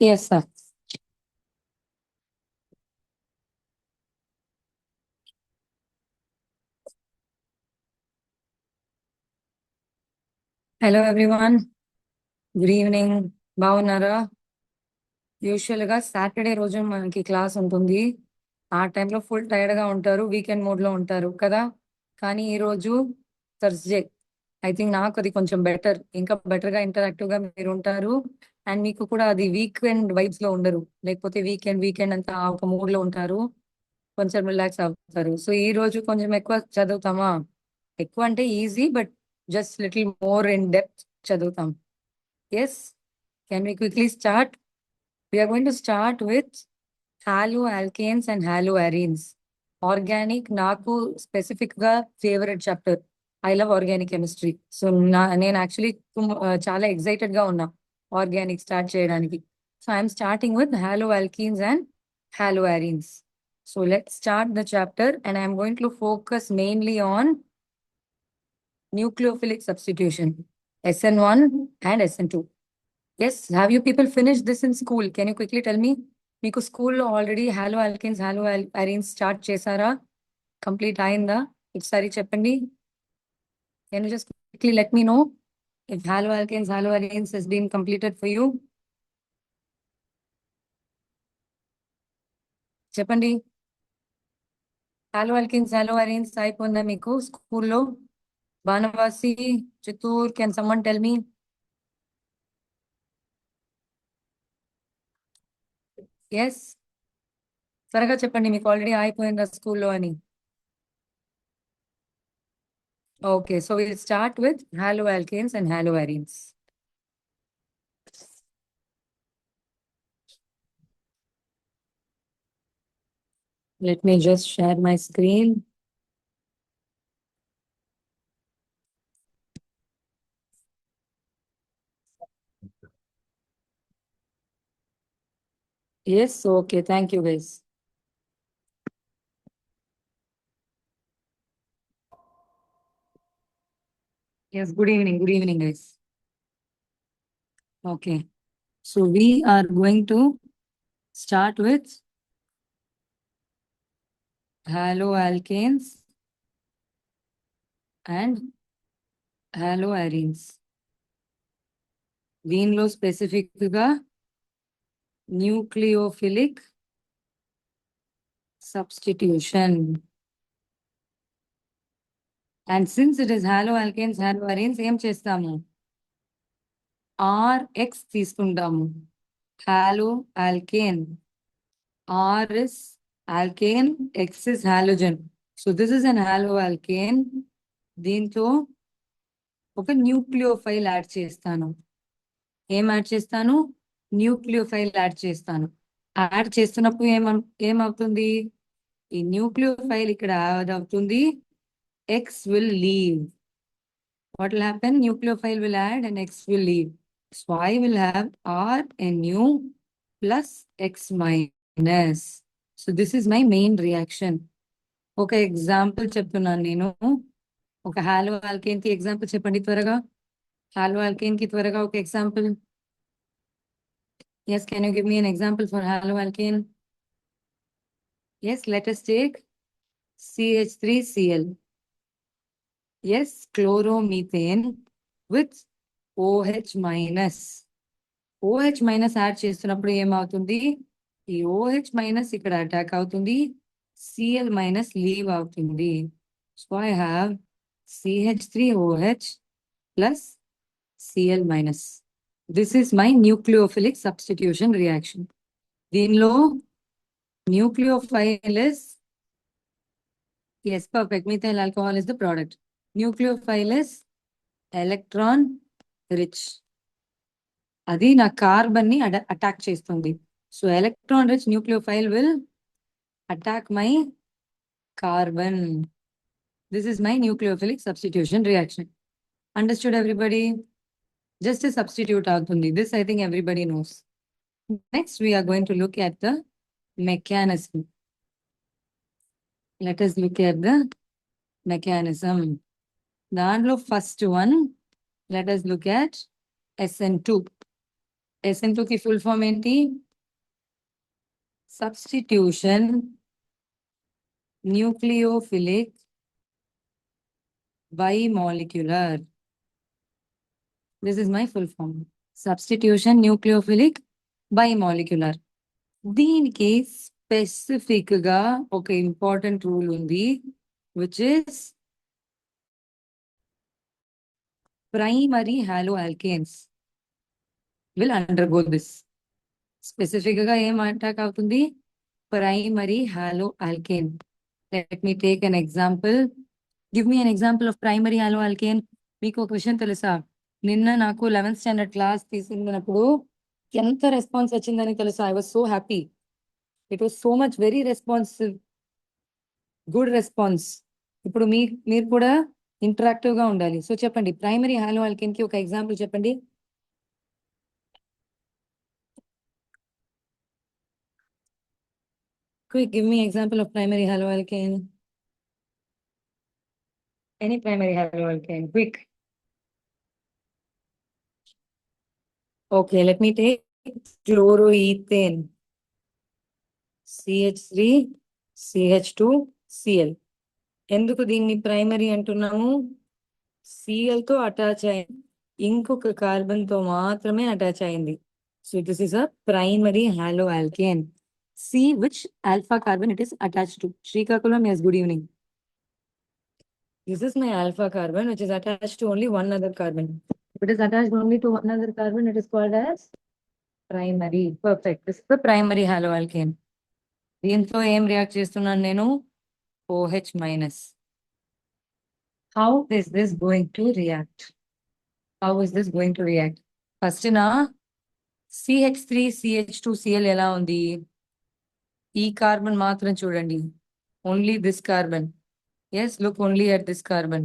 Yes, sir. Hello, everyone. Good evening. బాగున్నారా? Usual గా Saturday రోజు మనకి క్లాస్ ఉంటుంది. ఆ టైంలో ఫుల్ టైర్డ్ గా ఉంటారు, వీకెండ్ మోడ్ లో ఉంటారు కదా. కానీ ఈ రోజు థర్స్డే. ఐ థింక్ నాకు అది కొంచెం బెటర్, ఇంకా బెటర్ గా ఇంటరాక్టివ్ గా మీరు ఉంటారు. అండ్ మీకు కూడా అది వీకెండ్ వైబ్స్ లో ఉండరు, లేకపోతే వీకెండ్ వీకెండ్ అంతా ఒక మూడ్ లో ఉంటారు, కొంచెం రిలాక్స్ అవుతారు. సో ఈ రోజు కొంచెం ఎక్కువ చదువుతామా? ఎక్కువ అంటే easy, but just little more in depth చదువుతాం. Yes, can we quickly start? We are going to start with haloalkanes and haloarenes. Organic, నాకు స్పెసిఫిక్ గా favourite chapter. I love organic chemistry. So నేను యాక్చువల్లీ చాలా excited గా ఉన్నా organic start చేయడానికి. So I'm starting with haloalkenes and haloarenes. So let's start the chapter, and I'm going to focus mainly on nucleophilic substitution, SN1 and SN2. Yes, have you people finished this in school? Can you quickly tell me? మీకు స్కూల్లో already halo alkanes halo arenes start చేశారా? Complete అయిందా? ఒకసారి చెప్పండి. Can you just quickly let me know if halo alkanes halo arenes has been completed for you? చెప్పండి. Halo alkanes halo arenes అయిపోయిందా మీకు స్కూల్లో? Banavasi, Chittoor, can someone tell me? Yes, త్వరగా చెప్పండి, మీకు ఆల్రెడీ అయిపోయిందా స్కూల్లో అని. Okay, so will start with halo alkanes and halo arenes. Let me just share my screen. Yes, okay. Thank you, guys. Yes, good evening. Good evening, guys. Okay. So we are going to start with haloalkanes and haloarenes. దీనిలో specific గా nucleophilic substitution. And since it is haloalkanes, haloarenes, ఏం చేస్తాము? RX తీసుకుంటాము. Halo alkane. R is alkane, X is halogen. So this is an haloalkane. దీంతో ఒక nucleophile add చేస్తాను. ఏం add చేస్తాను? న్యూక్లియోఫైల్ యాడ్ చేస్తాను. యాడ్ చేస్తున్నప్పుడు ఏమవుతుంది? ఈ న్యూక్లియోఫైల్ ఇక్కడ యాడ్ అవుతుంది, X will leave. What will happen? Nucleophile will add and X will leave. So I will have RNU plus X minus. So this is my main reaction. ఒక example చెప్తున్నాను నేను. ఒక hollow alkane కి example చెప్పండి త్వరగా. Hollow alkane కి త్వరగా ఒక example. Yes, can you give me an example for halo alkane? Yes, let us take CH3Cl. Yes, chloromethane with OH minus. OH minus add చేస్తున్నప్పుడు ఏమవుతుంది? ఈ OH మైనస్ ఇక్కడ అటాక్ అవుతుంది, Cl మైనస్ లీవ్ అవుతుంది. So I have CH3OH plus Cl minus. This is my nucleophilic substitution reaction. దీనిలో nucleophile is, yes, perfect, methyl alcohol is the product. Nucleophile is electron rich. అది నా carbon ని attack చేస్తుంది. So electron rich nucleophile will attack my carbon. This is my nucleophilic substitution reaction. Understood everybody? Just substitute అవుతుంది. This I think everybody knows. Next we are going to look at the mechanism. Let us look at the mechanism. దాంట్లో first one, let us look at SN2. SN2 కి full form ఏంటి? Substitution nucleophilic bimolecular. This is my full form. Substitution nucleophilic bimolecular. దీనికి specific గా ఒక important rule ఉంది, which is primary hollow alkanes will undergo this. Specific గా ఏం attack అవుతుంది? Primary hollow alkane. Let me take an example. Give me an example of primary hollow alkane. మీకు ఒక విషయం తెలుసా? నిన్న నాకు 11th స్టాండర్డ్ క్లాస్ తీసుకున్నప్పుడు ఎంత రెస్పాన్స్ వచ్చిందని తెలుసా? I was so happy. It was so much very responsive, good response. ఇప్పుడు మీరు కూడా ఇంటరాక్టివ్ గా ఉండాలి. సో చెప్పండి, ప్రైమరీ హాలో ఆల్కేన్ కి ఒక ఎగ్జాంపుల్ చెప్పండి. Quick, give me example of primary haloalkane. Any primary haloalkane, quick. Okay, let me take chloroethane. CH3, CH2, Cl. ఎందుకు దీన్ని ప్రైమరీ అంటున్నాము? Cl తో అటాచ్ అయింది, ఇంకొక కార్బన్ తో మాత్రమే అటాచ్ అయింది. So this is a primary haloalkane. See which alpha carbon it is attached to. Srikakulam, yes, good evening. This is my alpha carbon, which is attached to only one other carbon. If it is attached only to one other carbon, it is called as primary. Perfect. This is the primary haloalkane. దీంతో ఏం react చేస్తున్నాను నేను? OH minus. How is this going to react? How is this going to react? First నా CH3 CH2 Cl ఎలా ఉంది? ఈ carbon మాత్రం చూడండి. Only this carbon. Yes, look only at this carbon.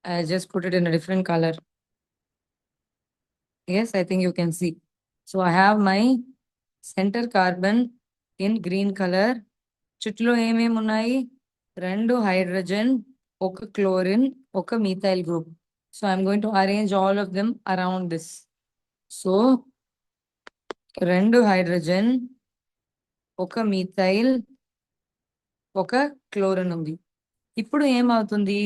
I just put it in a different color. Yes, I think you can see. So I have my center carbon in green color. చుట్టూలో ఏమేమి ఉన్నాయి? 2 hydrogen, ఒక chlorine, ఒక methyl group. So I'm going to arrange all of them around this. So 2 hydrogen, ఒక methyl, ఒక chlorine ఉంది. ఇప్పుడు ఏమవుతుంది?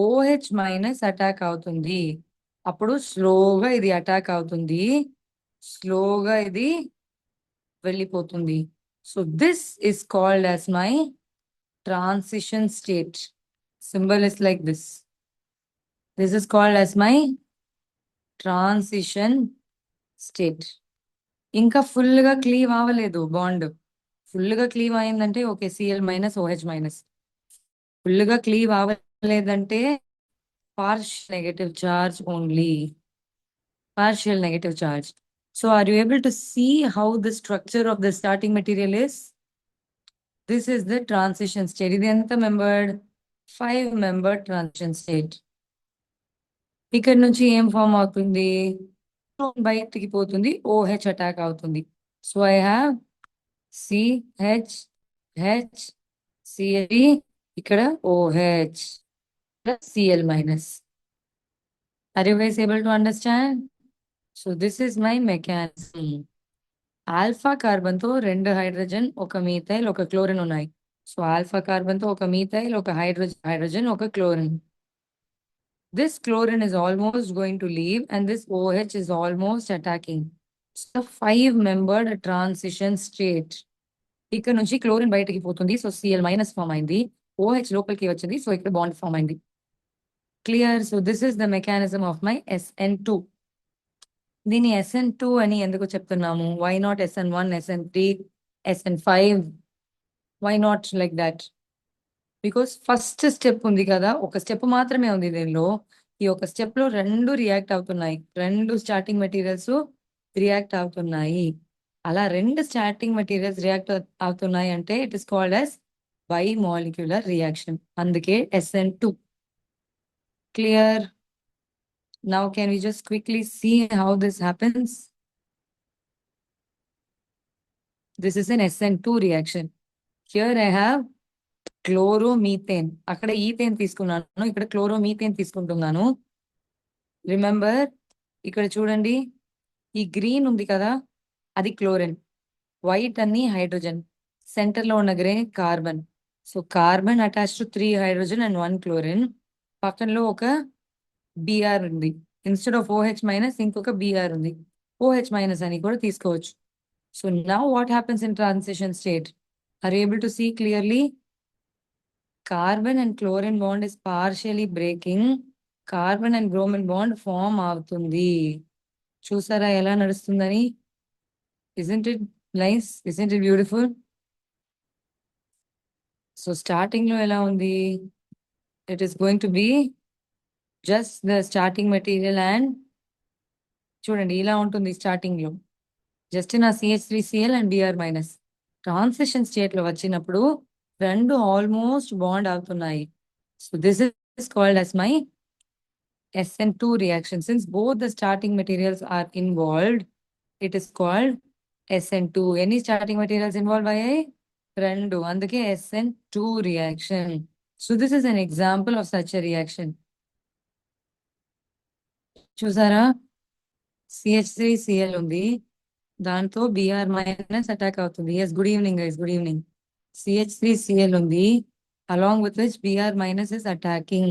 OH minus attack అవుతుంది. అప్పుడు స్లోగా ఇది అటాక్ అవుతుంది, స్లోగా ఇది వెళ్ళిపోతుంది. So this is called as my transition state. Symbol is like this. This is called as my transition state. ఇంకా ఫుల్ గా క్లీవ్ అవ్వలేదు బాండ్. ఫుల్ గా క్లీవ్ అయిందంటే okay, Cl minus OH minus. Full గా cleave అవ్వలేదంటే partial negative charge only. Partial negative charge. So are you able to see how the structure of the starting material is? This is the transition state. ఇది ఎంత membered? 5 membered transition state. ఇక్కడ నుంచి ఏం form అవుతుంది? బయటికి పోతుంది, OH attack అవుతుంది. So I have CH, H, Cl, ఇక్కడ OH, Cl minus. Are you guys able to understand? So this is my mechanism. Alpha carbon తో 2 హైడ్రోజన్, ఒక మీథైల్, ఒక క్లోరిన్ ఉన్నాయి. సో ఆల్ఫా కార్బన్ తో ఒక మీథైల్, ఒక hydrogen, ఒక chlorine. This chlorine is almost going to leave and this OH is almost attacking. So 5-membered transition state. ఇక్కడ నుంచి క్లోరిన్ బయటకి పోతుంది, సో Cl మైనస్ ఫామ్ అయింది. OH లోపలికి వచ్చింది, సో ఇక్కడ బాండ్ ఫామ్ అయింది. Clear? So this is the mechanism of my SN2. దీన్ని SN2 అని ఎందుకు చెప్తున్నాము? Why not SN1, SN3, SN5? Why not like that? Because first step ఉంది కదా, ఒక స్టెప్ మాత్రమే ఉంది దీనిలో. ఈ ఒక స్టెప్ లో 2 రియాక్ట్ అవుతున్నాయి, 2 స్టార్టింగ్ మెటీరియల్స్ రియాక్ట్ అవుతున్నాయి. అలా 2 స్టార్టింగ్ మెటీరియల్స్ రియాక్ట్ అవుతున్నాయి అంటే it is called as by molecular reaction. అందుకే SN2. Clear? Now can we just quickly see how this happens? This is an SN2 reaction. Here I have chloromethane. అక్కడ ethane తీసుకున్నాను, ఇక్కడ క్లోరోమీథేన్ తీసుకుంటున్నాను. Remember, ఇక్కడ చూడండి, ఈ గ్రీన్ ఉంది కదా, అది క్లోరిన్. వైట్ అన్ని హైడ్రోజన్. సెంటర్ లో ఉన్న grey carbon. So carbon attach to 3 hydrogen and 1 chlorine. పక్కనలో ఒక బిఆర్ ఉంది. ఇన్స్టెడ్ ఆఫ్ OH మైనస్ ఇంకొక బిఆర్ ఉంది. OH మైనస్ అని కూడా తీసుకోవచ్చు. So now what happens in transition state? Are able to see clearly? Carbon and chlorine bond is partially breaking. Carbon and bromine bond form అవుతుంది. చూసారా ఎలా నడుస్తుందని? Isn't it nice? Isn't it beautiful? So starting లో ఎలా ఉంది? It is going to be just the starting material and చూడండి ఇలా ఉంటుంది స్టార్టింగ్ లో. జస్ట్ నా CH3Cl and Br minus. Transition state లో వచ్చినప్పుడు రెండు ఆల్మోస్ట్ బాండ్ అవుతున్నాయి. So this is called as my SN2 reaction. Since both the starting materials are involved, it is called SN2. Any starting materials involved అయ్యాయి? రెండు. అందుకే SN2 reaction. So this is an example of such a reaction. చూసారా? CH3Cl ఉంది, దాంతో Br minus attack అవుతుంది. Yes, good evening guys, good evening. CH3Cl ఉంది, along with which Br minus is attacking.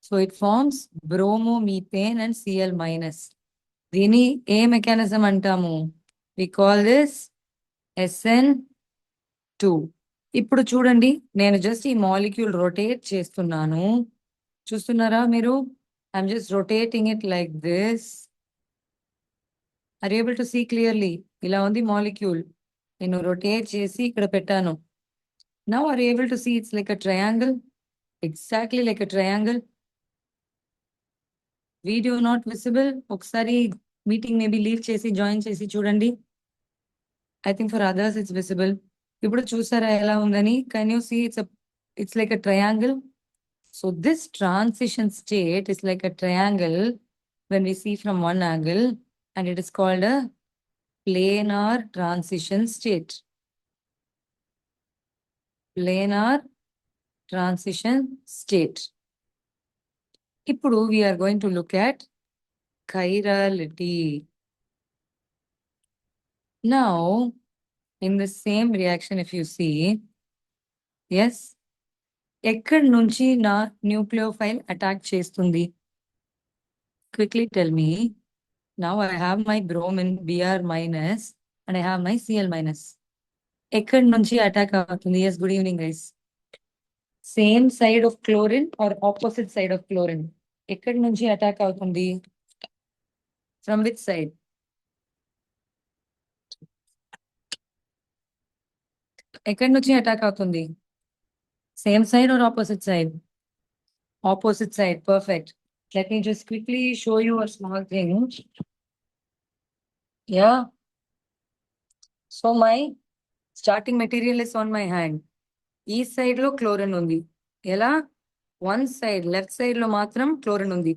So it forms bromomethane and Cl minus. దీని ఏ mechanism అంటాము? We call this SN2. ఇప్పుడు చూడండి, నేను జస్ట్ ఈ మాలిక్యూల్ రొటేట్ చేస్తున్నాను. చూస్తున్నారా మీరు? I'm just rotating it like this. Are able to see clearly? ఇలా ఉంది మాలిక్యూల్. నేను రొటేట్ చేసి ఇక్కడ పెట్టాను. Now are able to see it's like a triangle. Exactly like a triangle. Video not visible. ఒకసారి మీటింగ్ మేబీ లీవ్ చేసి join చేసి చూడండి. I think for others it's visible. ఇప్పుడు చూసారా ఎలా ఉందని? Can you see it's like a triangle? So this transition state is like a triangle when we see from one angle, and it is called a planar transition state. Planar transition state. ఇప్పుడు we are going to look at chirality. Now, in the same reaction, if you see, yes, ఎక్కడి నుంచి నా nucleophile attack చేస్తుంది? Quickly tell me. Now I have my bromine Br minus and I have my Cl minus. ఎక్కడి నుంచి attack అవుతుంది? Yes, good evening guys. Same side of chlorine or opposite side of chlorine? ఎక్కడి నుంచి attack అవుతుంది? From which side? ఎక్కడి నుంచి attack అవుతుంది? Same side or opposite side? Opposite side. Perfect. Let me just quickly show you a small thing. Yeah. So my starting material is on my hand. ఈ side లో chlorine ఉంది. ఎలా? One side left side లో మాత్రం chlorine ఉంది.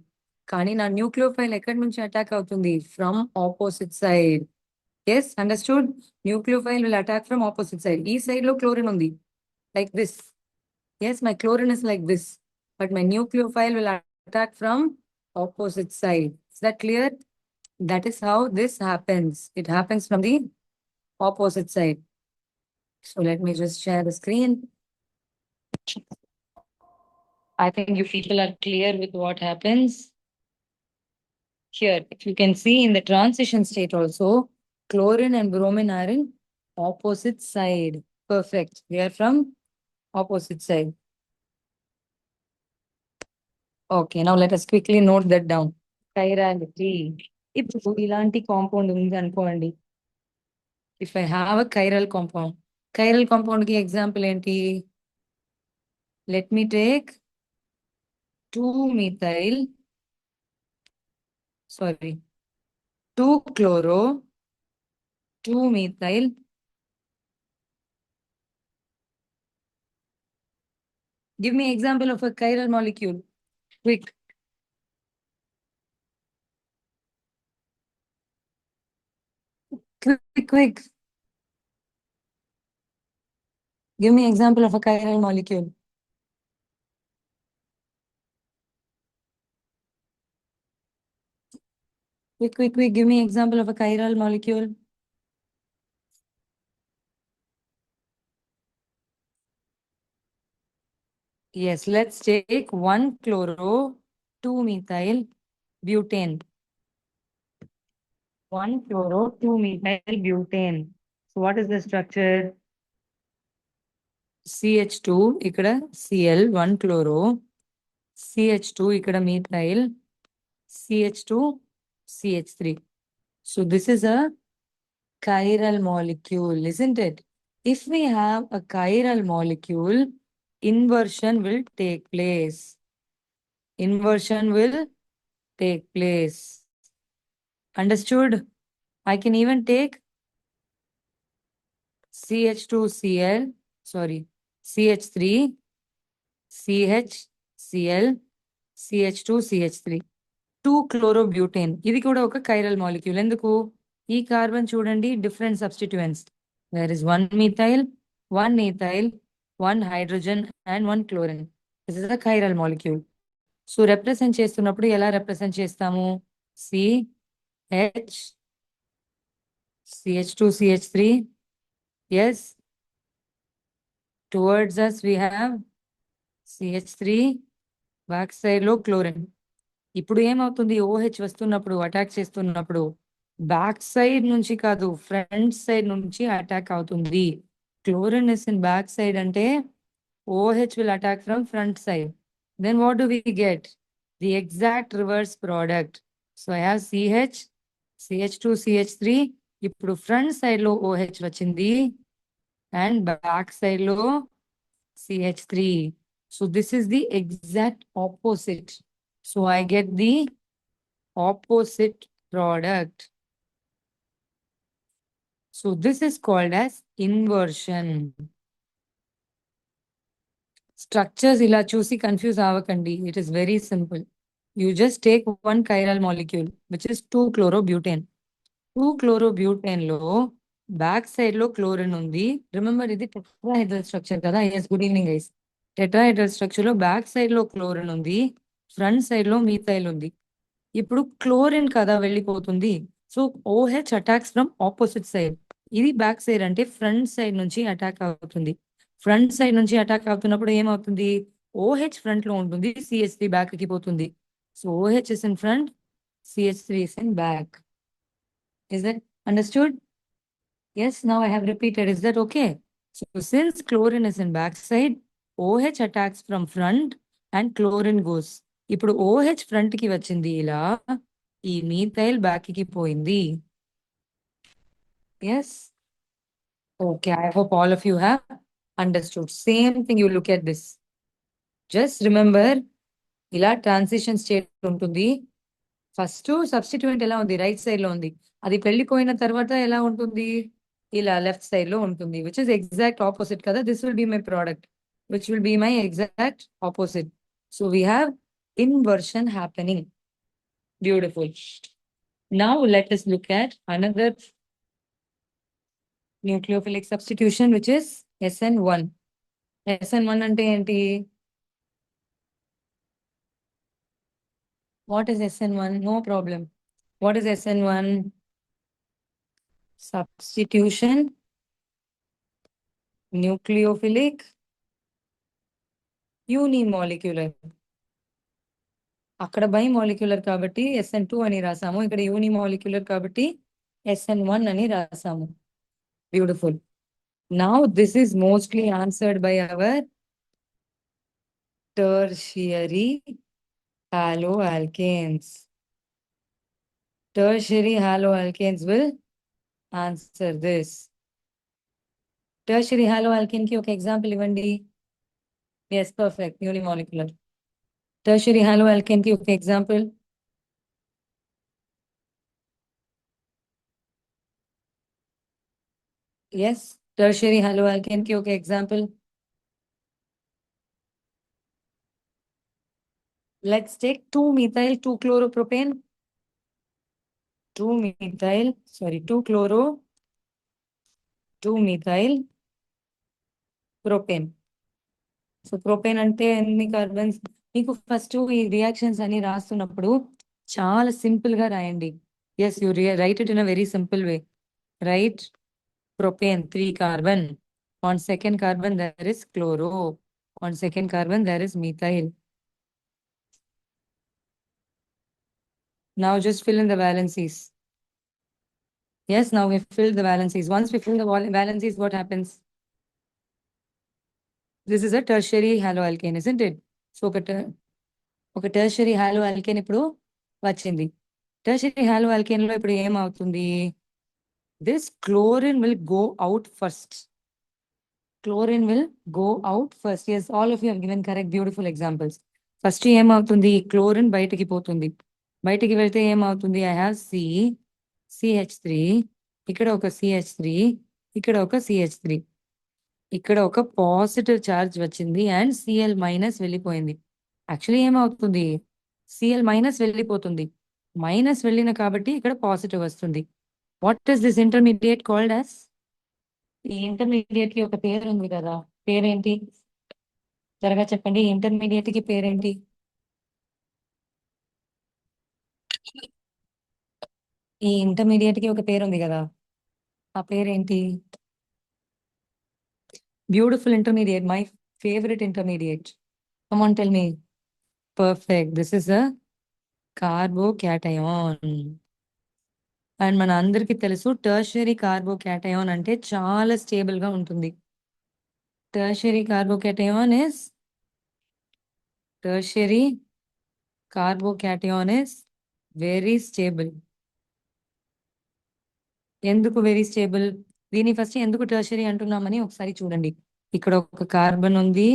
కానీ నా nucleophile ఎక్కడి నుంచి అటాక్ అవుతుంది? From opposite side. Yes, understood. Nucleophile will attack from opposite side. ఈ సైడ్ లో క్లోరిన్ ఉంది, like this. Yes, my chlorine is like this, but my nucleophile will attack from opposite side. Is that clear? That is how this happens. It happens from the opposite side. So let me just share the screen. I think you people are clear with what happens. Here, if you can see in the transition state also, chlorine and bromine are in opposite side. Perfect. They are from opposite side. Okay, now let us quickly note that down. Chirality. ఇప్పుడు ఇలాంటి compound ఉంది అనుకోండి. If I have a chiral compound, chiral compound కి example ఏంటి? Let me take 2-methyl, sorry 2-chloro, 2-methyl, give me example of a chiral molecule. Quick. Quick. Give me example of a chiral molecule. Quick, give me example of a chiral molecule. Yes, let's take 1-chloro, 2-methyl butane. 1-chloro, 2-methyl butane. So what is the structure? CH2 ఇక్కడ Cl, 1-chloro, CH2 ఇక్కడ methyl, CH2, CH3. So this is a chiral molecule, isn't it? If we have a chiral molecule, inversion will take place. Inversion will take place. Understood? I can even take CH2Cl, sorry, CH3, CHCl, CH2, CH3. 2-chlorobutane. ఇది కూడా ఒక chiral molecule. ఎందుకు? ఈ carbon చూడండి, different substituents. There is 1-methyl, 1-ethyl, 1-hydrogen and 1-chlorine. This is a chiral molecule. So represent చేస్తున్నప్పుడు ఎలా represent చేస్తాము? CH, CH2, CH3. Yes. Towards us we have CH3, back side లో chlorine. ఇప్పుడు ఏమవుతుంది? OH వస్తున్నప్పుడు, attack చేస్తున్నప్పుడు back side నుంచి కాదు, ఫ్రంట్ సైడ్ నుంచి అటాక్ అవుతుంది. Chlorine is in back side అంటే OH will attack from front side. Then what do we get? The exact reverse product. So I have CH, CH2, CH3. ఇప్పుడు front side లో OH వచ్చింది and back side లో CH3. So this is the exact opposite. So I get the opposite product. So this is called as inversion. Structures ఇలా చూసి confuse అవ్వకండి. It is very simple. You just take one chiral molecule, which is 2-chlorobutane. 2-chlorobutane లో back side లో chlorine ఉంది. Remember ఇది tetrahedral structure కదా. Yes, good evening guys. Tetrahedral structure లో back side లో క్లోరిన్ ఉంది, ఫ్రంట్ సైడ్ లో methyl ఉంది. ఇప్పుడు క్లోరిన్ కదా వెళ్ళిపోతుంది. So OH attacks from opposite side. ఇది బ్యాక్ సైడ్ అంటే ఫ్రంట్ సైడ్ నుంచి అటాక్ అవుతుంది. ఫ్రంట్ సైడ్ నుంచి అటాక్ అవుతున్నప్పుడు ఏమవుతుంది? OH ఫ్రంట్ లో ఉంటుంది, CH3 బ్యాక్ కి పోతుంది. So OH is in front, CH3 is in back. Is that understood? Yes, now I have repeated. Is that okay? So since chlorine is in back side, OH attacks from front and chlorine goes. ఇప్పుడు OH front కి వచ్చింది ఇలా, ఈ methyl back కి పోయింది. Yes. Okay, I hope all of you have understood. Same thing, you look at this. Just remember, ఇలా transition state ఉంటుంది. First substituent ఎలా ఉంది? రైట్ సైడ్ లో ఉంది. అది వెళ్ళిపోయిన తర్వాత ఎలా ఉంటుంది? ఇలా లెఫ్ట్ సైడ్ లో ఉంటుంది, విచ్ ఇస్ ఎగ్జాక్ట్ ఆపోజిట్ కదా. This will be my product, which will be my exact opposite. So we have inversion happening. Beautiful. Now let us look at another nucleophilic substitution, which is SN1. SN1 అంటే ఏంటి? What is SN1? No problem. What is SN1? Substitution nucleophilic unimolecular. అక్కడ బైమోలిక్యులర్ కాబట్టి SN2 అని రాసాము, ఇక్కడ unimolecular కాబట్టి SN1 అని రాసాము. Beautiful. Now this is mostly answered by our tertiary haloalkanes. Tertiary haloalkanes will answer this. Tertiary haloalkane కి ఒక example ఇవ్వండి. Yes, perfect. Unimolecular. Tertiary haloalkane కి ఒక ఎగ్జాంపుల్. Yes, tertiary haloalkane కి ఒక example. Let's take 2-methyl 2-chloropropane. 2-chloro 2-methyl propane. So propane అంటే ఎన్ని carbons? మీకు ఫస్ట్ ఈ రియాక్షన్స్ అని రాస్తున్నప్పుడు చాలా సింపుల్ గా రాయండి. Yes, you write it in a very simple way. Write propane, 3 carbon. On second carbon, there is chloro. On second carbon, there is methyl. Now just fill in the valencies. Yes, now we fill the valencies. Once we fill the valencies, what happens? This is a tertiary haloalkane, isn't it? So ఒక tertiary halo alkane ఇప్పుడు వచ్చింది. Tertiary halo alkane లో ఇప్పుడు ఏమవుతుంది? This chlorine will go out first. Chlorine will go out first. Yes, all of you have given correct beautiful examples. First ఏమవుతుంది? Chlorine బయటికి పోతుంది. బయటికి వెళ్తే ఏమవుతుంది? ఐ హావ్ CH3, ఇక్కడ ఒక CH3, ఇక్కడ ఒక CH3, ఇక్కడ ఒక పాజిటివ్ ఛార్జ్ వచ్చింది అండ్ Cl- వెళ్ళిపోయింది. యాక్చువల్లీ ఏమవుతుంది? Cl- వెళ్ళిపోతుంది. మైనస్ వెళ్ళిన కాబట్టి ఇక్కడ పాజిటివ్ వస్తుంది. What is this intermediate called as? ఈ ఇంటర్మీడియట్ కి ఒక పేరు ఉంది కదా, పేరేంటి? త్వరగా చెప్పండి, ఇంటర్మీడియట్ కి పేరేంటి? ఈ ఇంటర్మీడియట్ కి ఒక పేరు ఉంది కదా, ఆ పేరేంటి? Beautiful intermediate, my favourite intermediate. Come on tell me. Perfect, this is a carbocation. And మన అందరికి తెలుసు టర్షరీ కార్బోకాటయాన్ అంటే చాలా స్టేబుల్ గా ఉంటుంది. Tertiary carbocation is very stable. ఎందుకు వెరీ స్టేబుల్? దీన్ని ఫస్ట్ ఎందుకు టర్షరీ అంటున్నామని ఒకసారి చూడండి. ఇక్కడ ఒక కార్బన్ ఉంది.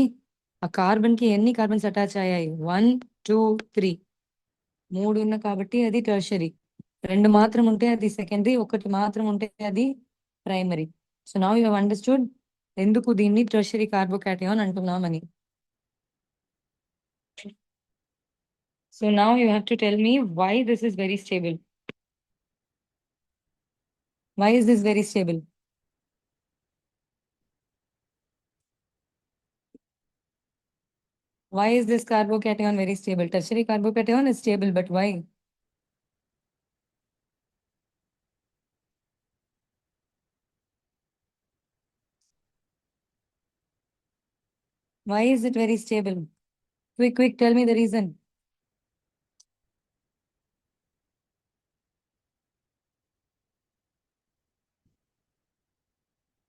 ఆ కార్బన్ కి ఎన్ని కార్బన్స్ అటాచ్ అయ్యాయి? 1, 2, 3. 3 ఉన్న కాబట్టి అది టర్షరీ. 2 మాత్రం ఉంటే అది సెకండరీ, ఒకటి మాత్రం ఉంటే అది primary. So now you have understood ఎందుకు దీన్ని టర్షరీ కార్బోకాటయాన్ అంటున్నామని. So now you have to tell me why this is very stable. Why is this very stable? Why is this carbocation very stable? Tertiary carbocation is stable, but why? Why is it very stable? Quick, tell me the reason.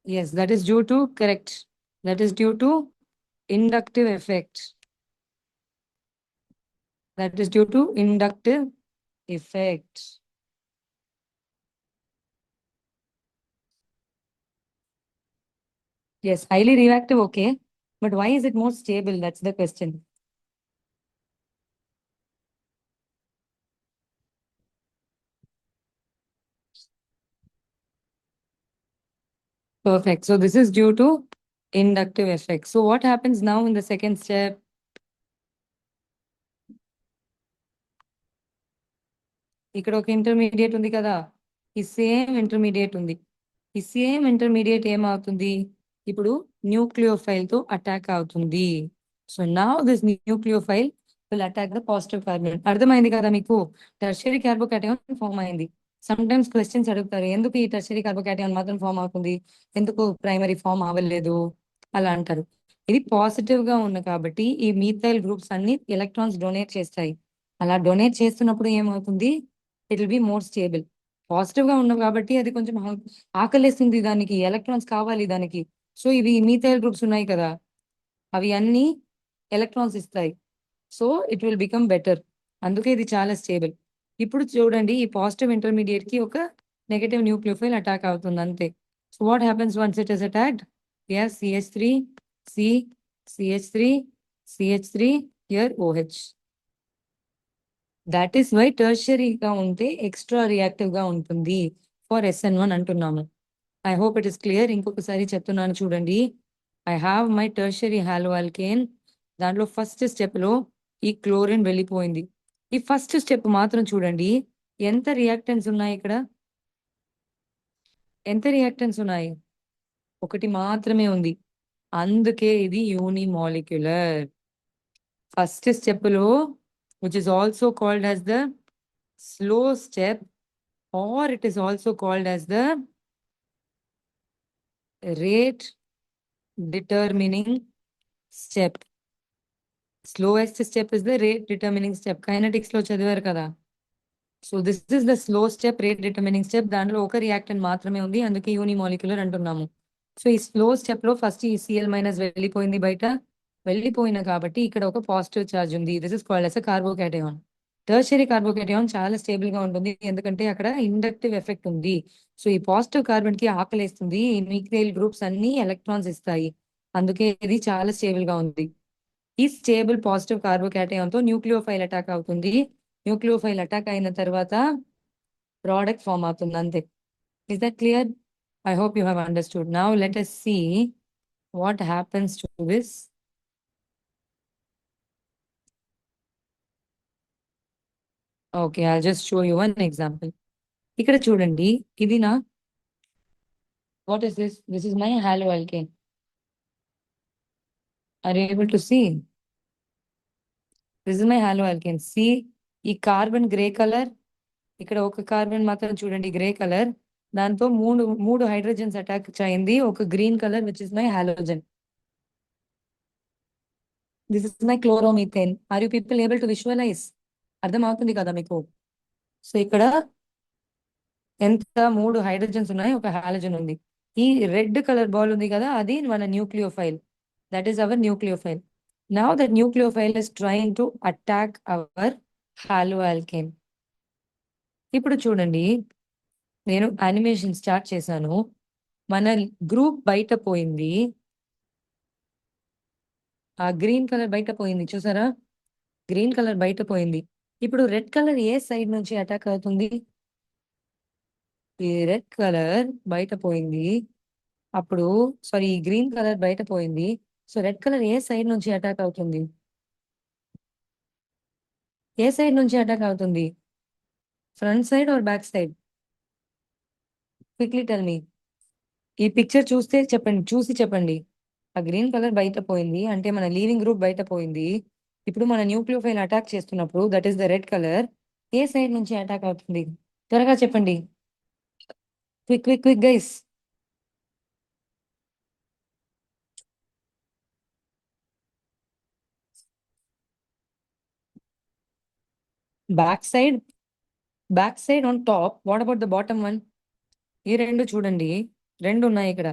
Yes, that is due to, correct. That is due to inductive effect. That is due to inductive effect. Yes, highly reactive, okay. But why is it more stable? That's the question. Perfect. So this is due to inductive effect. So what happens now in the second step? ఇక్కడ ఒక intermediate ఉంది కదా, ఈ same intermediate ఉంది. ఈ same intermediate ఏమవుతుంది? ఇప్పుడు nucleophile తో అటాక్ అవుతుంది. So now this nucleophile will attack the positive carbon. అర్థమైంది కదా మీకు? టెర్షరీ కార్బోకాటయాన్ ఫామ్ అయింది. సమ్ టైమ్స్ క్వశ్చన్స్ అడుగుతారు, ఎందుకు ఈ టెర్షరీ కార్బోకాటయాన్ మాత్రం ఫామ్ అవుతుంది, ఎందుకు ప్రైమరీ ఫామ్ అవ్వలేదు అలా అంటారు. ఇది పాజిటివ్ గా ఉన్న కాబట్టి ఈ మీథైల్ గ్రూప్స్ అన్ని ఎలక్ట్రాన్స్ డొనేట్ చేస్తాయి. అలా డొనేట్ చేస్తున్నప్పుడు ఏమవుతుంది? It will be more stable. Positive గా ఉన్నాం కాబట్టి అది కొంచెం ఆకలేస్తుంది, దానికి ఎలక్ట్రాన్స్ కావాలి దానికి. సో ఇవి మీథైల్ గ్రూప్స్ ఉన్నాయి కదా, అవి అన్ని ఎలక్ట్రాన్స్ ఇస్తాయి. So it will become better. అందుకే ఇది చాలా స్టేబుల్. ఇప్పుడు చూడండి, ఈ పాజిటివ్ ఇంటర్మీడియట్ కి ఒక నెగటివ్ న్యూక్లియోఫైల్ అటాక్ అవుతుంది అంతే. So what happens once it is attacked? yes CH3, C, CH3, CH3, here OH. That is why టర్షరీగా ఉంటే ఎక్స్ట్రా రియాక్టివ్ గా ఉంటుంది ఫర్ SN1 అంటున్నాము. I hope it is clear. ఇంకొకసారి చెప్తున్నాను చూడండి. I have my tertiary haloalkane. దాంట్లో first step లో ఈ క్లోరిన్ వెళ్ళిపోయింది. ఈ ఫస్ట్ స్టెప్ మాత్రం చూడండి, ఎంత రియాక్టెన్స్ ఉన్నాయి ఇక్కడ? ఎంత రియాక్టెన్స్ ఉన్నాయి? ఒకటి మాత్రమే ఉంది. అందుకే ఇది యూనిమాలిక్యులర్. ఫస్ట్ స్టెప్ లో, which is also called as the slow step, or it is also called as the rate determining step. Slowest step is the rate determining step. Kinetics లో చదివారు కదా. So this is the slow step, rate determining step. దాంట్లో ఒక reactant మాత్రమే ఉంది, అందుకే unimolecular అంటున్నాము. So ఈ స్లో స్టెప్ లో ఫస్ట్ ఈ Cl మైనస్ వెళ్ళిపోయింది బయట, వెళ్ళిపోయిన కాబట్టి ఇక్కడ ఒక పాజిటివ్ ఛార్జ్ ఉంది. This is called as carbocation. Tertiary carbocation చాలా స్టేబుల్ గా ఉంటుంది, ఎందుకంటే అక్కడ ఇండక్టివ్ ఎఫెక్ట్ ఉంది. సో ఈ పాజిటివ్ కార్బన్ కి ఆకలేస్తుంది, ఈ న్యూక్లియల్ గ్రూప్స్ అన్ని ఎలక్ట్రాన్స్ ఇస్తాయి, అందుకే ఇది చాలా స్టేబుల్ గా ఉంది. ఈ స్టేబుల్ పాజిటివ్ కార్బోకేటయాన్ తో న్యూక్లియోఫైల్ అటాక్ అవుతుంది. న్యూక్లియోఫైల్ అటాక్ అయిన తర్వాత ప్రోడక్ట్ ఫామ్ అవుతుంది, అంతే. Is that clear? I hope you have understood. Now let us see what happens to this. Okay, I'll just show you one example. ఇక్కడ చూడండి, ఇది నా, what is this? This is my haloalkane. Are you able to see? This is my haloalkane. See, ఈ carbon grey colour, ఇక్కడ ఒక carbon మాత్రం చూడండి grey colour, దాంతో మూడు మూడు హైడ్రోజన్స్ అటాక్ అయింది. ఒక green colour which is my halogen. This is my chloromethane. Are you people able to visualise? అర్థం అవుతుంది కదా మీకు? సో ఇక్కడ ఎంత మూడు హైడ్రోజన్స్ ఉన్నాయి, ఒక హాలోజన్ ఉంది. ఈ రెడ్ కలర్ బాల్ ఉంది కదా, అది మన nucleophile. That is our nucleophile. Now that nucleophile is trying to attack our haloalkane. ఇప్పుడు చూడండి, నేను యానిమేషన్ స్టార్ట్ చేశాను, మన గ్రూప్ బయట పోయింది, ఆ గ్రీన్ కలర్ బయట పోయింది, చూసారా? గ్రీన్ కలర్ బయట పోయింది. ఇప్పుడు రెడ్ కలర్ ఏ సైడ్ నుంచి అటాక్ అవుతుంది? ఈ రెడ్ కలర్ బయట పోయింది, అప్పుడు సారీ, ఈ గ్రీన్ కలర్ బయట పోయింది. సో రెడ్ కలర్ ఏ సైడ్ నుంచి అటాక్ అవుతుంది? ఏ సైడ్ నుంచి అటాక్ అవుతుంది? Front side or back side? Quickly tell me. ఈ పిక్చర్ చూస్తే చెప్పండి, చూసి చెప్పండి. ఆ గ్రీన్ కలర్ బయట పోయింది అంటే మన లీవింగ్ గ్రూప్ బయట పోయింది. ఇప్పుడు మన న్యూక్లియోఫైల్ అటాక్ చేస్తున్నప్పుడు that is the red colour, ఏ సైడ్ నుంచి అటాక్ అవుతుంది? త్వరగా చెప్పండి. Quick quick quick guys. Back side, back side on top. What about the bottom one? ఈ రెండు చూడండి, రెండు ఉన్నాయి ఇక్కడ.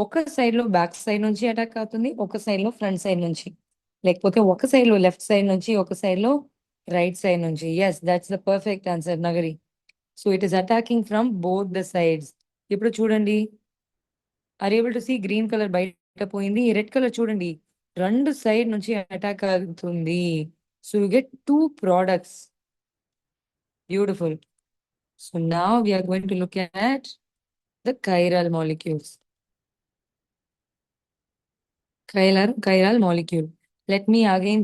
ఒక సైడ్ లో బ్యాక్ సైడ్ నుంచి అటాక్ అవుతుంది, ఒక సైడ్ లో ఫ్రంట్ సైడ్ నుంచి, లేకపోతే ఒక సైడ్ లో లెఫ్ట్ సైడ్ నుంచి, ఒక సైడ్ లో రైట్ సైడ్ నుంచి. Yes, that's the perfect answer Nagari. So it is attacking from both the sides. ఇప్పుడు చూడండి, are able to see green colour బయట పోయింది, ఈ రెడ్ కలర్ చూడండి రెండు సైడ్ నుంచి అటాక్ అవుతుంది. So you get two products. Beautiful. So now we are going to look at the chiral molecules. Chiral molecule. Let me again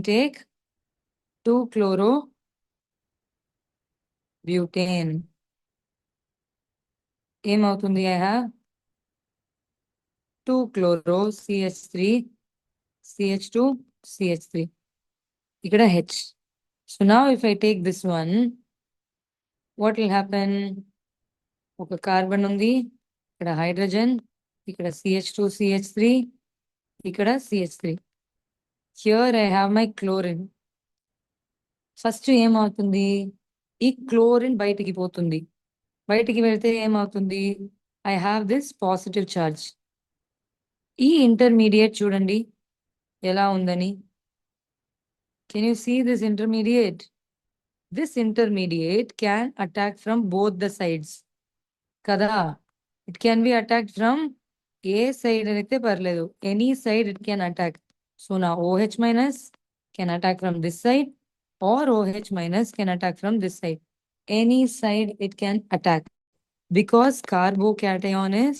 take 2-chlorobutane. ఏమవుతుంది? I have 2-chloro-CH3, CH2, CH3. ఇక్కడ H. So now if I take this one, what will happen? ఒక carbon ఉంది, ఇక్కడ hydrogen, ఇక్కడ CH2, CH3, ఇక్కడ CH3. Here I have my chlorine. First ఏమవుతుంది? ఈ chlorine బయటికి పోతుంది. బయటికి వెళ్తే ఏమవుతుంది? I have this positive charge. ఈ ఇంటర్మీడియట్ చూడండి ఎలా ఉందని. Can you see this intermediate? This intermediate can attack from both the sides కదా. It can be attack from a side అయితే పర్లేదు, any side it can attack. So నా OH minus can attack from this side, or OH minus can attack from this side. Any side it can attack because carbocation is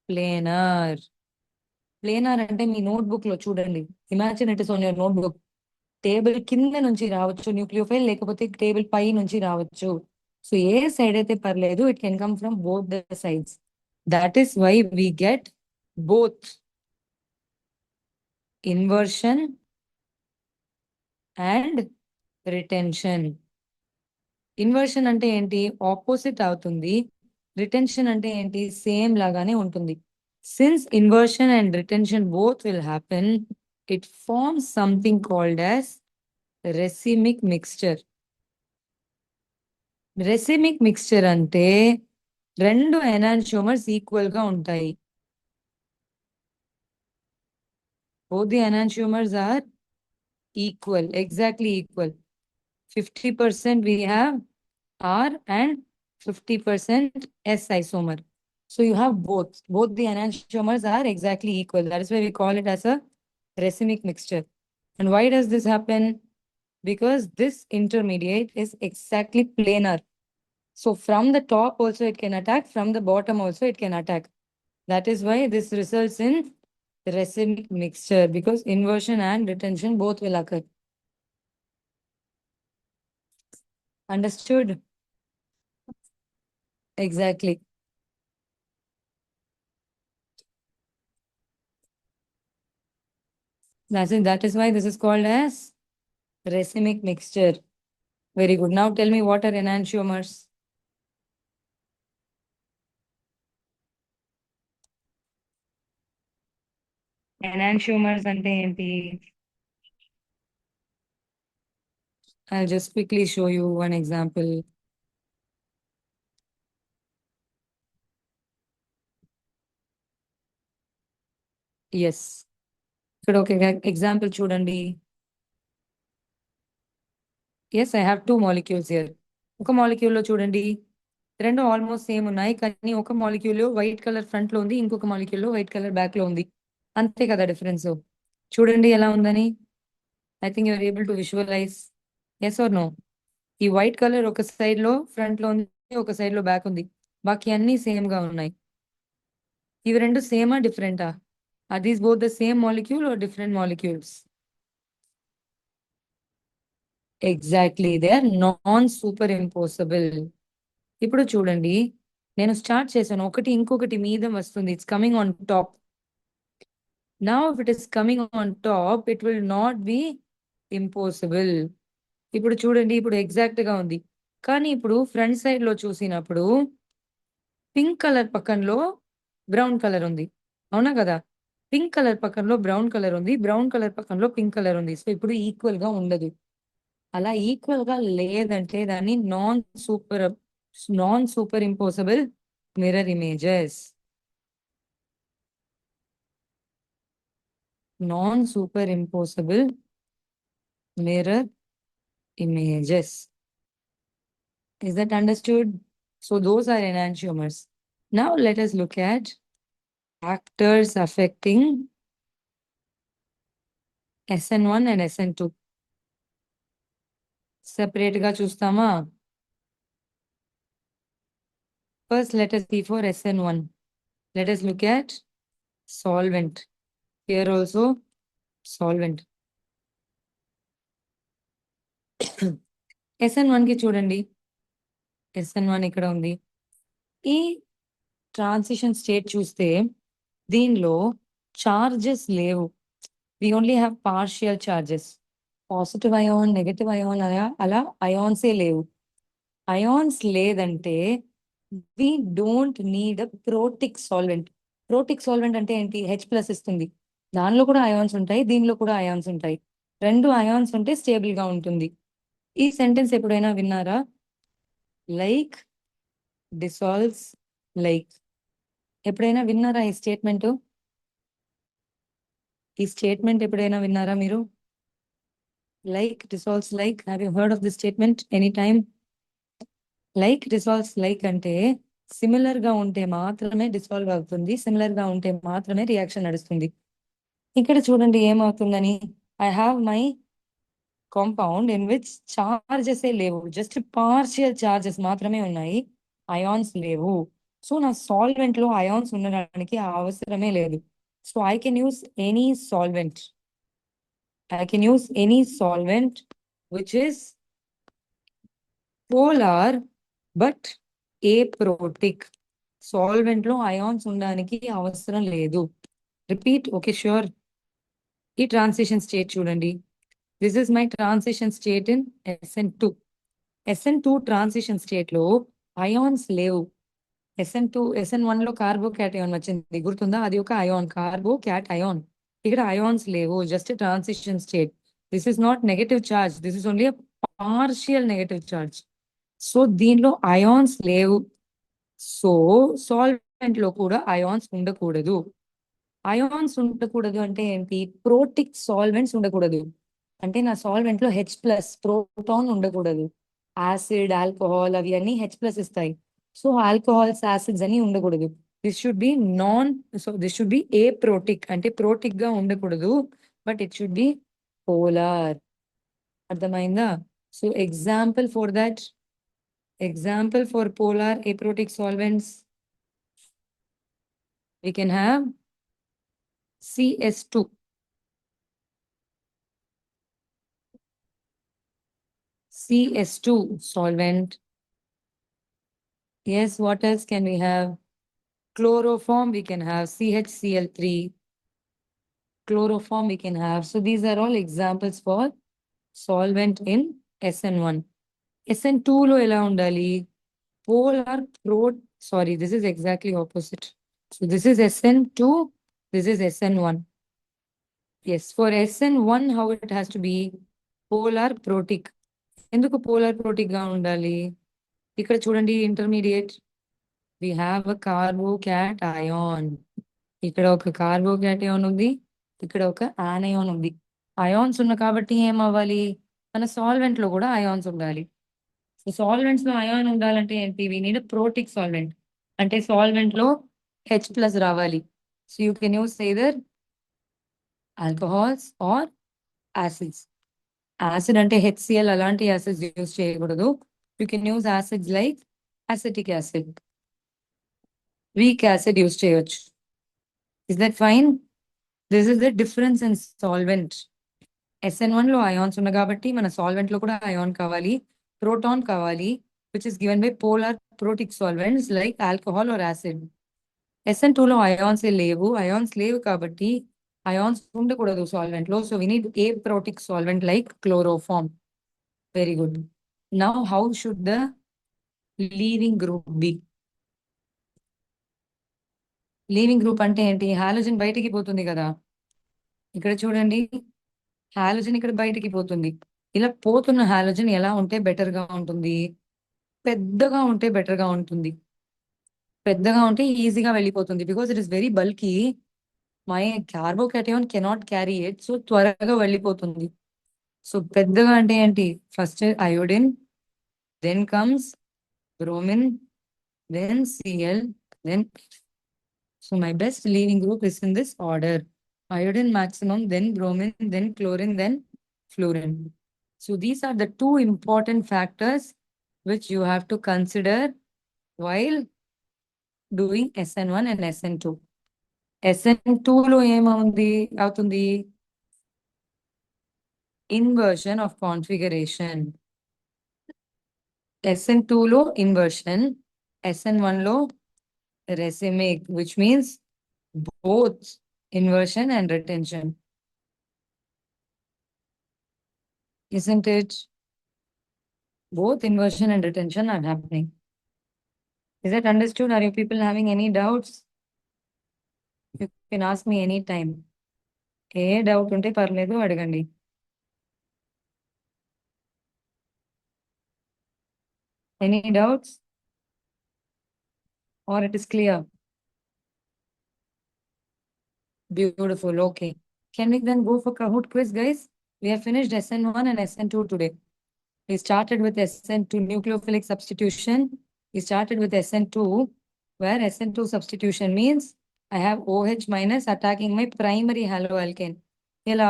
planar. Planar అంటే మీ notebook లో చూడండి, imagine it is on your notebook. Table కింద నుంచి రావచ్చు nucleophile, లేకపోతే table పై నుంచి రావచ్చు. So ఏ side అయితే పర్లేదు, it can come from both the sides. That is why we get both inversion and retention. Inversion అంటే ఏంటి? ఆపోజిట్ అవుతుంది. రిటెన్షన్ అంటే ఏంటి? సేమ్ లాగానే ఉంటుంది. Since inversion and retention both will happen, it forms something called as racemic mixture. Racemic mixture అంటే రెండు enantiomers equal గా ఉంటాయి. Both the enantiomers are equal, exactly equal. 50% we have R and 50% S isomer. So you have both. Both the enantiomers are exactly equal. That is why we call it as a racemic mixture. And why does this happen? Because this intermediate is exactly planar. So from the top also it can attack, from the bottom also it can attack. That is why this results in racemic mixture, because inversion and retention both will occur. Understood? Exactly. That is why this is called as racemic mixture. Very good. Now tell me, what are enantiomers? Enantiomers ante enti? I'll just quickly show you one example. Yes. ఇక్కడ ఒక example చూడండి. Yes, I have two molecules here. ఒక molecule లో చూడండి, రెండు almost same ఉన్నాయి, కానీ ఒక మాలిక్యూల్ లో వైట్ కలర్ ఫ్రంట్ లో ఉంది, ఇంకొక మాలిక్యూల్ లో వైట్ కలర్ బ్యాక్ లో ఉంది. అంతే కదా డిఫరెన్స్? చూడండి ఎలా ఉందని. I think you're able to visualise. Yes or no? ఈ వైట్ కలర్ ఒక సైడ్ లో ఫ్రంట్ లో ఉంది, ఒక సైడ్ లో బ్యాక్ ఉంది. బాకీ అన్ని సేమ్ గా ఉన్నాయి. ఇవి రెండు సేమా డిఫరెంటా? Are these both the same molecule are different molecules? Exactly, they are non super impossible. ఇప్పుడు చూడండి, నేను స్టార్ట్ చేశాను, ఒకటి ఇంకొకటి మీద వస్తుంది. It's coming on top. Now if it is coming on top, it will not be impossible. ఇప్పుడు చూడండి, ఇప్పుడు ఎగ్జాక్ట్ గా ఉంది, కానీ ఇప్పుడు ఫ్రంట్ సైడ్ లో చూసినప్పుడు పింక్ కలర్ పక్కనలో బ్రౌన్ కలర్ ఉంది. అవునా కదా? పింక్ కలర్ పక్కనలో బ్రౌన్ కలర్ ఉంది, బ్రౌన్ కలర్ పక్కనలో పింక్ కలర్ ఉంది. సో ఇప్పుడు ఈక్వల్ గా ఉండదు. అలా ఈక్వల్ గా లేదంటే దాన్ని non super impossible mirror images. Non super impossible mirror images. Is that understood? So those are enantiomers. Now let us look at factors affecting SN1 and SN2. Separate ga chustama. First, let us see for SN1. Let us look at solvent. Here also solvent. SN1 కి చూడండి, SN1 ఇక్కడ ఉంది. ఈ transition state చూస్తే దీనిలో charges లేవు. We only have partial charges. Positive ion, negative ion, అలా అయాన్సే లేవు. అయాన్స్ లేదంటే we don't need a protic solvent. Protic solvent అంటే ఏంటి? H+ ఇస్తుంది. దానిలో కూడా అయాన్స్ ఉంటాయి, దీనిలో కూడా అయాన్స్ ఉంటాయి. రెండు అయాన్స్ ఉంటే స్టేబుల్ గా ఉంటుంది. ఈ సెంటెన్స్ ఎప్పుడైనా విన్నారా? Like dissolves like. ఎప్పుడైనా విన్నారా ఈ స్టేట్మెంట్? ఈ స్టేట్మెంట్ ఎప్పుడైనా విన్నారా మీరు? Like dissolves like. Have you heard of this statement any time? Like dissolves like అంటే సిమిలర్ గా ఉంటే మాత్రమే డిసాల్వ్ అవుతుంది, సిమిలర్ గా ఉంటే మాత్రమే రియాక్షన్ నడుస్తుంది. ఇక్కడ చూడండి ఏమవుతుందని. I have my compound in which charges లేవు, జస్ట్ పార్షియల్ చార్జెస్ మాత్రమే ఉన్నాయి, అయాన్స్ లేవు. సో నా సాల్వెంట్ లో అయాన్స్ ఉండడానికి అవసరమే లేదు. So I can use any solvent. I can use any solvent which is polar but aprotic. Solvent లో అయాన్స్ ఉండడానికి అవసరం లేదు. రిపీట్. Okay, sure. ఈ ట్రాన్సిషన్ స్టేట్ చూడండి, This is my transition state in SN2. SN2 transition state లో ions లేవు. SN1 లో కార్బో cation వచ్చింది గుర్తుందా, అది ఒక అయాన్, కార్బో క్యాట్ అయాన్. ఇక్కడ అయాన్స్ లేవు, just transition state. This is not negative charge, this is only partial negative charge. So దీనిలో అయాన్స్ లేవు. సో సాల్వెంట్ లో కూడా అయాన్స్ ఉండకూడదు. అయాన్స్ ఉండకూడదు అంటే ఏంటి? ప్రోటిక్ సాల్వెంట్స్ ఉండకూడదు. అంటే నా సాల్వెంట్ లో H+ ప్రోటాన్ ఉండకూడదు. యాసిడ్, ఆల్కహాల్ అవి అన్ని H+ ఇస్తాయి. సో ఆల్కహాల్స్, యాసిడ్స్ అని ఉండకూడదు. This should be non, so this should be aprotic, అంటే ప్రోటిక్ గా ఉండకూడదు, but it should be polar. అర్థమైందా? So example for that, example for polar aprotic solvents, we can have CS2. CS2 solvent. Yes, what else can we have? Chloroform, we can have CHCl3. Chloroform we can have. So these are all examples for solvent in SN1. SN2 లో ఎలా ఉండాలి? Polar pro, sorry, this is exactly opposite. So this is SN2, this is SN1. Yes, for SN1 how it has to be? Polar protic. ఎందుకు polar protic గా ఉండాలి? ఇక్కడ చూడండి, intermediate we have a carbocation. ఇక్కడ ఒక carbocation ఉంది, ఇక్కడ ఒక ఆనయాన్ ఉంది. అయాన్స్ ఉన్న కాబట్టి ఏమవ్వాలి? మన సాల్వెంట్ లో కూడా అయాన్స్ ఉండాలి. సో సాల్వెంట్స్ లో అయాన్ ఉండాలంటే ఏంటి? వి నీడ్ ప్రోటిక్ సాల్వెంట్, అంటే సాల్వెంట్ లో H+ రావాలి. So you can use either alcohols or acids. Acid అంటే HCl అలాంటి యాసిడ్స్ యూస్ చేయకూడదు. You can use acids like acetic acid, weak acid use చేయొచ్చు. Is that fine? This is the difference in solvent. SN1 లో ions ఉన్నాయి కాబట్టి మన solvent లో కూడా అయాన్ కావాలి, ప్రోటాన్ కావాలి, which is given by polar protic solvents like alcohol or acid. SN2 లో అయాన్స్ లేవు కాబట్టి అయాన్స్ ఉండకూడదు సాల్వెంట్ లో. So we need aprotic solvent like chloroform. Very good. Now how should the leaving group be? Leaving group అంటే ఏంటి? Halogen బయటికి పోతుంది కదా, ఇక్కడ చూడండి, హాలోజన్ ఇక్కడ బయటికి పోతుంది. ఇలా పోతున్న హాలోజన్ ఎలా ఉంటే బెటర్ గా ఉంటుంది? పెద్దగా ఉంటే బెటర్ గా ఉంటుంది. పెద్దగా ఉంటే ఈజీగా వెళ్ళిపోతుంది, because it is very bulky. My carbocation cannot carry it, so త్వరగా వెళ్ళిపోతుంది. సో పెద్దగా అంటే ఏంటి? First iodine, then comes bromine, then Cl, then. So my best leaving group is in this order: iodine maximum, then bromine, then chlorine, then fluorine. So these are the two important factors which you have to consider while doing SN1 and SN2. SN2 లో ఏమవుతుంది అవుతుంది? Inversion of configuration. SN2 లో inversion, SN1 లో racemic, which means both inversion and retention. Isn't it? Both inversion and retention are happening. Is that understood? Are you people having any doubts? You can ask me anytime. A doubt ఉంటే పర్లేదు, అడగండి. Any doubts? Or it is clear? Beautiful. Okay. Can we then go for Kahoot quiz, guys? We have finished SN1 and SN2 today. We started with SN2 nucleophilic substitution. We started with SN2, where SN2 substitution means I have OH minus attacking my primary haloalkane. ఇలా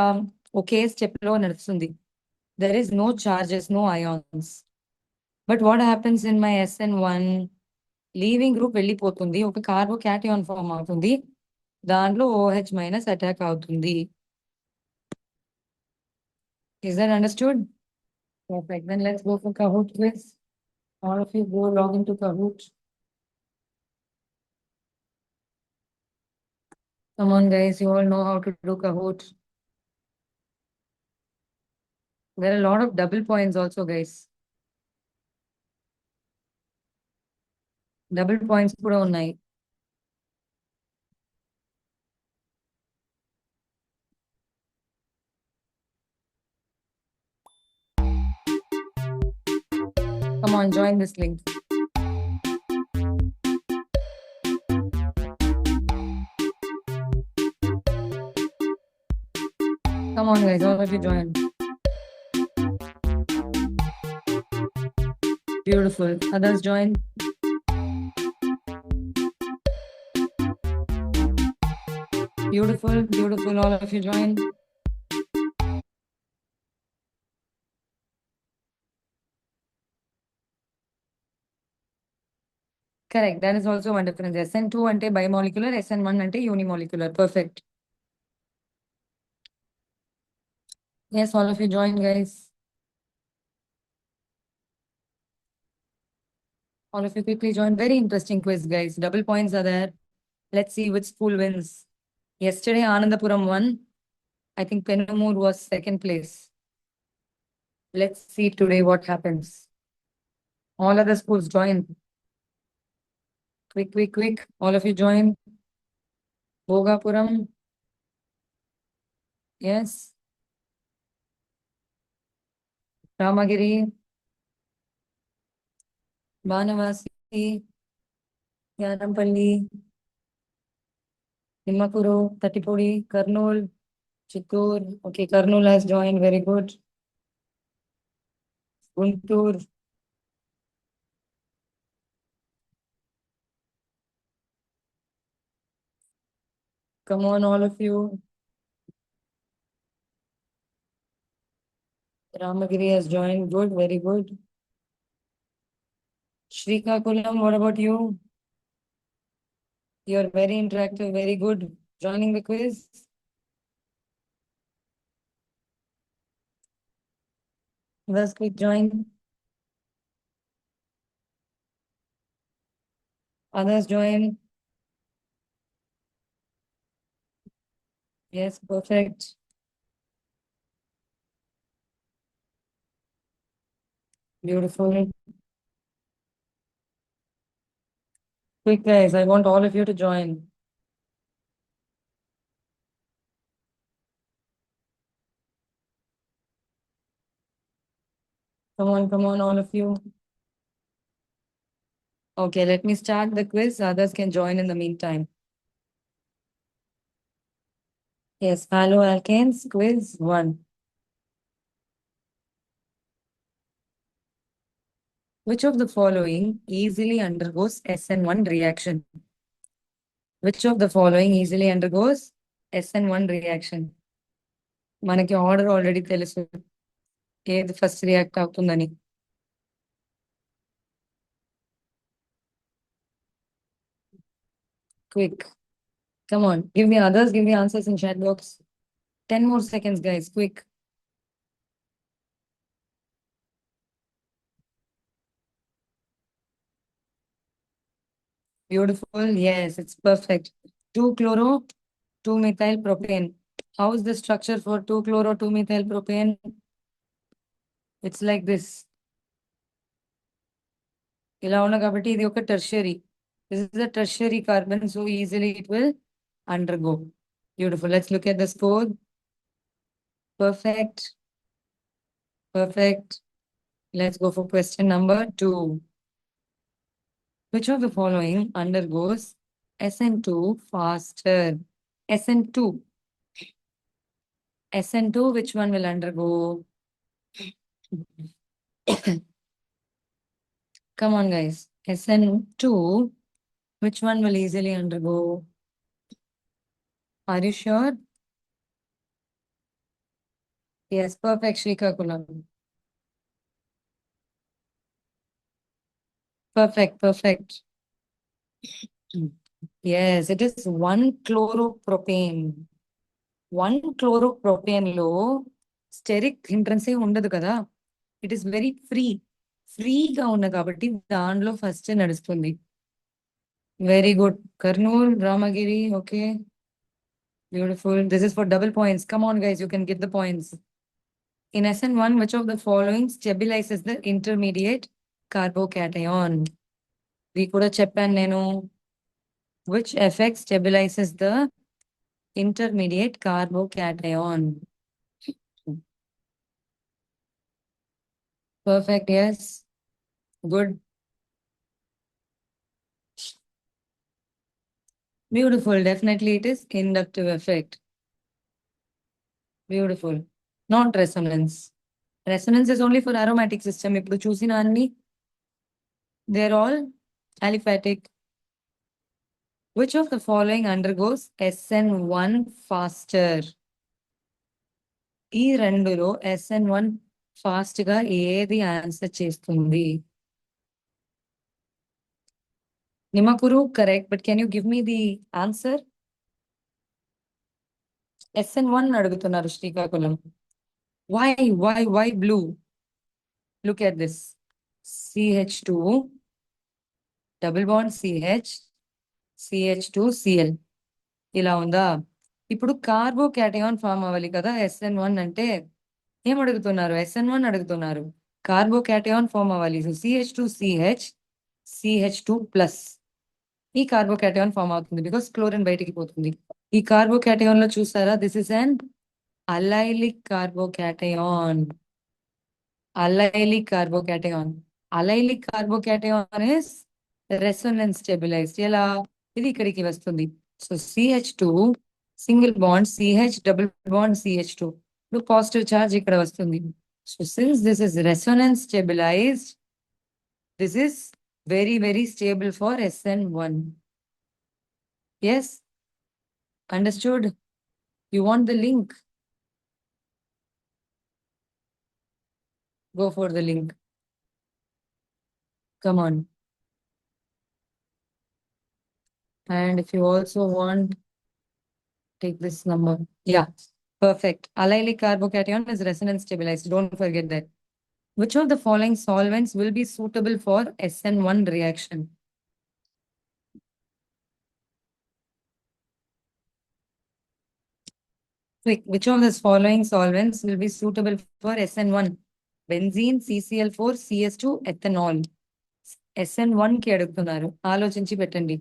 ఒకే step లో నడుస్తుంది. There is no charges, no ions. But what happens in my SN1? Leaving group వెళ్ళిపోతుంది, ఒక carbocation form అవుతుంది, దాంట్లో OH minus attack అవుతుంది. Is that understood? Perfect. Then let's go for Kahoot quiz. All of you go log into Kahoot. Come on, guys, you all know how to do Kahoot. There are a lot of double points also, guys. Double points కూడా ఉన్నాయి. Come on, join this link. Come on, guys, all of you join. Beautiful. Others join. Beautiful, beautiful. All of you join. Correct. That is also one difference. SN2 ante bimolecular, SN1 ante unimolecular. Perfect. Yes, all of you join, guys. All of you quickly join. Very interesting quiz, guys. Double points are there. Let's see which school wins. Yesterday, Anandapuram won. I think Penamur was second place. Let's see today what happens. All other schools join. Quick, quick, quick. All of you join. Bhogapuram. Yes. Ramagiri. Banavasi. Yadampalli. Nimmakuru. Tatipudi. Kurnool. Chittoor. Okay, Kurnool has joined. Very good. Guntur. Come on, all of you. Ramagiri has joined. Good, very good. Srikakulam, what about you? You're very interactive, very good. Joining the quiz. Let's quick join. Others join. Yes, perfect. Beautiful. Quick, guys, I want all of you to join. Come on, all of you. Okay, let me start the quiz. Others can join in the meantime. Yes, haloalkanes, quiz 1. Which of the following easily undergoes SN1 reaction? Which of the following easily undergoes SN1 reaction? మనకి order already తెలుసు ఏది first react అవుతుందని. Quick. Come on. Give me others. Give me answers in chat box. 10 more seconds, guys. Quick. Beautiful. Yes, it's perfect. 2-chloro, 2-methyl propane. How is the structure for 2-chloro, 2-methyl propane? It's like this. ఇలా ఉన్న కాబట్టి ఇది ఒక tertiary. This is a tertiary carbon, so easily it will undergo. Beautiful. Let's look at the score. Perfect. Perfect. Let's go for question number 2. Which of the following undergoes SN2 faster? SN2. SN2, which one will undergo? Come on, guys. SN2, which one will easily undergo? Are you sure? Yes, perfect, Srikakulam. Perfect, perfect. Yes, it is 1-chloropropane. 1-chloropropane లో stearic hindrance ఏ ఉండదు కదా. It is very ఫ్రీగా ఉన్న కాబట్టి దానిలో first నడుస్తుంది. Very good. Kurnool, Ramagiri. Okay, beautiful. This is for double points. Come on, guys, you can get the points. In SN1, which of the following stabilizes the intermediate carbocation? ఇది కూడా చెప్పాను నేను. Which effect stabilizes the intermediate carbocation? Perfect, yes. Good. Beautiful. Definitely it is inductive effect. Beautiful. Not resonance. Resonance is only for aromatic system. ఇప్పుడు చూసిన అన్ని they're all aliphatic. Which of the following undergoes SN1 faster? ఈ రెండులో SN1 fast గా ఏది answer చేస్తుంది? Nimakuru, correct, but can you give me the answer? SN1 అడుగుతున్నారు Srikakulam. Why blue? Look at this. CH2, double bond CH, CH2Cl. ఇలా ఉందా? ఇప్పుడు carbocation form అవ్వాలి కదా SN1 అంటే. ఏం అడుగుతున్నారు? SN1 అడుగుతున్నారు. కార్బోకాటయాన్ ఫామ్ అవ్వాలి. So CH2CH, CH2 plus. ఈ కార్బోకాటయాన్ ఫామ్ అవుతుంది బికాస్ క్లోరిన్ బయటికి పోతుంది. ఈ కార్బోకాటయాన్ లో చూసారా, this is an allylic carbocation. Allylic carbocation. Allylic carbocation is resonance stabilized. ఎలా? ఇది ఇక్కడికి వస్తుంది. So CH2 single bond CH double bond CH2. ఇప్పుడు పాజిటివ్ చార్జ్ ఇక్కడ వస్తుంది. So since this is resonance stabilised, this is very stable for SN1. Yes? Understood? You want the link? Go for the link. Come on. And if you also want, take this number. Yeah, perfect. Allylic carbocation is resonance stabilized. Don't forget that. Which of the following solvents will be suitable for SN1 reaction? Quick, which of the following solvents will be suitable for SN1? Benzene, CCl4, CS2, ethanol. SN1 కి అడుగుతున్నారు. ఆలోచించి పెట్టండి.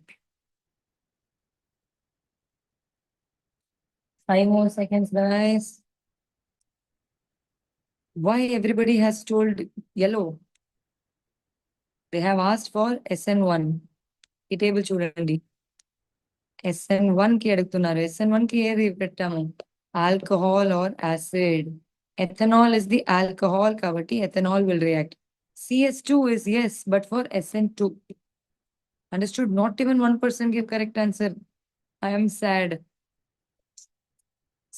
5 more seconds, guys. Why everybody has told yellow? They have asked for SN1. ఈ table చూడండి. SN1 కి అడుగుతున్నారు. SN1 కి ఏది పెట్టాము? Alcohol or acid. Ethanol is the alcohol కాబట్టి ethanol will react. CS2 is yes, but for SN2. Understood? Not even 1% give correct answer. I am sad.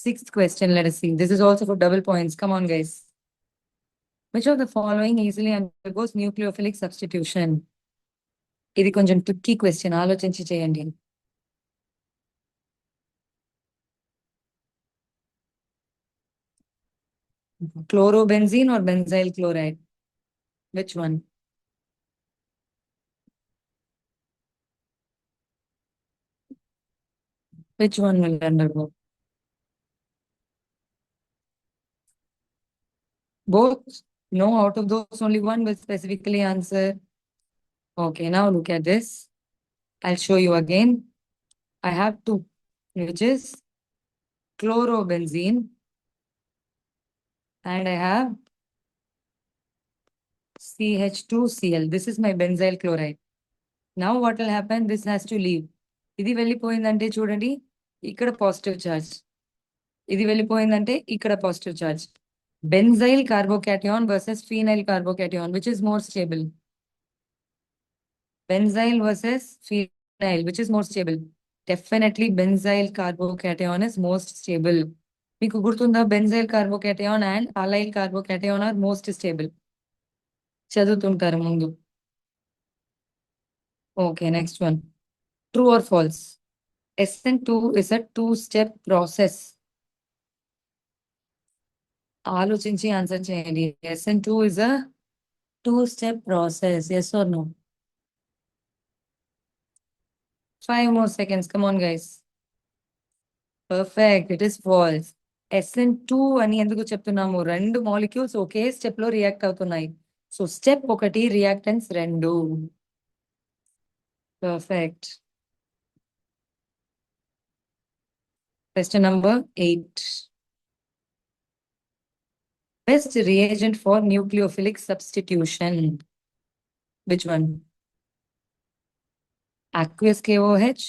Sixth question, let us see. This is also for double points. Come on, guys. Which of the following easily undergoes nucleophilic substitution? ఇది కొంచెం tricky question. ఆలోచించి చేయండి. Chlorobenzene or benzyl chloride? Which one? Which one will undergo? Both? No, out of those, only one will specifically answer. Okay, now look at this. I'll show you again. I have two, which is chlorobenzene, and I have CH2Cl. This is my benzyl chloride. Now what will happen? This has to leave. ఇది వెళ్ళిపోయిందంటే చూడండి, ఇక్కడ positive charge. ఇది వెళ్ళిపోయిందంటే ఇక్కడ positive charge. Benzyl carbocation versus phenyl carbocation, which is more stable? Benzyl versus phenyl, which is more stable? Definitely benzyl carbocation is most stable. మీకు గుర్తుందా? Benzyl carbocation and allyl carbocation are most stable. చదువుతుంటారు ముందు. Okay, next one. True or false? SN2 is a two-step process. ఆలోచించి answer చేయండి. SN2 is a two-step process. Yes or no? 5 more seconds. Come on, guys. Perfect. It is false. SN2 అని ఎందుకు చెప్తున్నాము? రెండు molecules ఒకే step లో react అవుతున్నాయి. So step ఒకటి, reactance రెండు. Perfect. Question number 8. Best reagent for nucleophilic substitution. Which one? Aqueous KOH,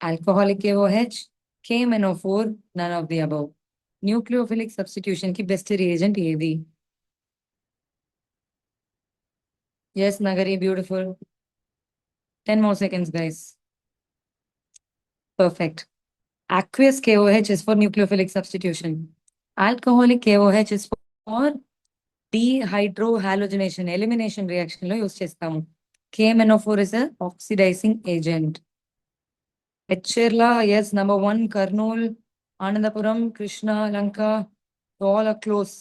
alcoholic KOH, KMNO4, none of the above. Nucleophilic substitution की best reagent ఏది? Yes, Nagari, beautiful. 10 more seconds, guys. Perfect. Aqueous KOH is for nucleophilic substitution. Alcoholic KOH is for dehydrohalogenation, elimination reaction లో use చేస్తాము. KMNO4 is a oxidizing agent. Echirla, yes, number 1, Karnool, Anandapuram, Krishna, Lanka, all are close.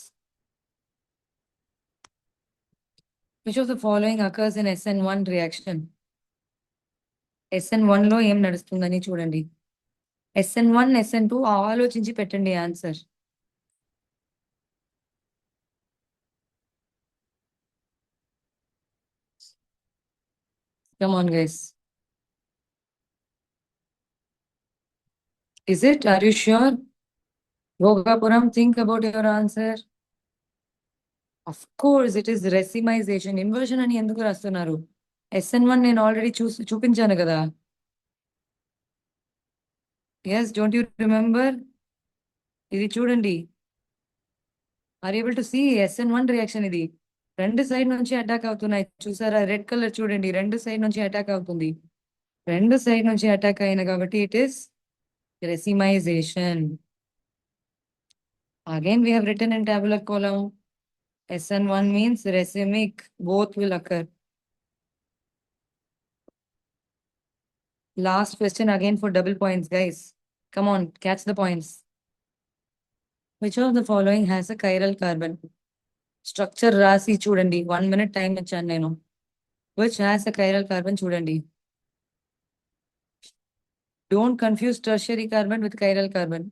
Which of the following occurs in SN1 reaction? SN1 లో ఏం నడుస్తుందని చూడండి. SN1, SN2 ఆలోచించి పెట్టండి answer. Come on, guys. Is it? Are you sure? Bhogapuram, think about your answer. Of course, it is racemization. Inversion అని ఎందుకు రాస్తున్నారు? SN1 నేను ఆల్రెడీ చూపించాను కదా. Yes, don't you remember? ఇది చూడండి. Are you able to see SN1 reaction ఇది? రెండు సైడ్ నుంచి అటాక్ అవుతున్నాయి. చూసారా? రెడ్ కలర్ చూడండి. రెండు సైడ్ నుంచి అటాక్ అవుతుంది. రెండు సైడ్ నుంచి అటాక్ అయిన కాబట్టి it is racemization. Again, we have written in tabular column. SN1 means racemic. Both will occur. Last question again for double points, guys. Come on, catch the points. Which of the following has a chiral carbon? Structure rasi chudandi. 1 minute time ichanu nenu. Which has a chiral carbon chudandi. Don't confuse tertiary carbon with chiral carbon.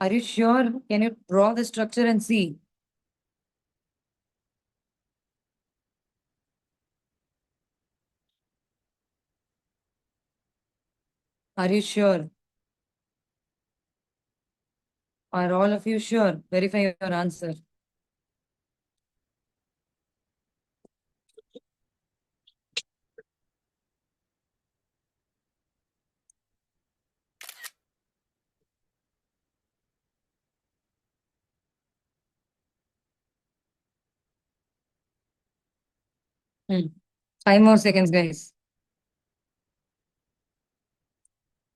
Are you sure? Can you draw the structure and see? Are you sure? Are all of you sure? Verify your answer. Hmm. 5 more seconds, guys.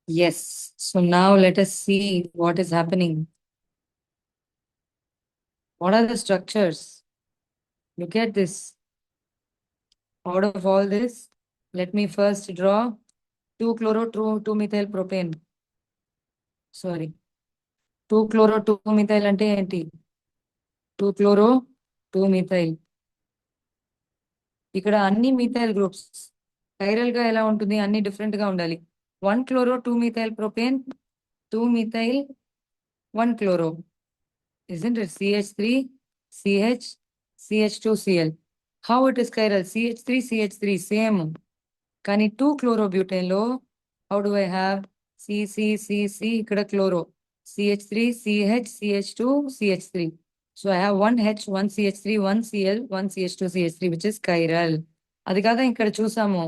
Yes. So now let us see what is happening. What are the structures? Look at this. Out of all this, let me first draw 2-chloro 2-methyl propane. Sorry. 2-chloro 2-methyl ante enti? 2-chloro 2-methyl. ఇక్కడ అన్ని methyl groups. Chiral గా ఎలా ఉంటుంది? అన్ని different గా ఉండాలి. 1-chloro 2-methyl propane, 2-methyl, 1-chloro. Isn't it? CH3, CH, CH2Cl. How it is chiral? CH3, CH3, same. కానీ 2-chlorobutane లో how do I have CCCC ఇక్కడ chloro, CH3, CH, CH2, CH3. So I have 1 H, 1 CH3, 1 Cl, 1 CH2, CH3, which is chiral. అది కదా ఇక్కడ చూసాము.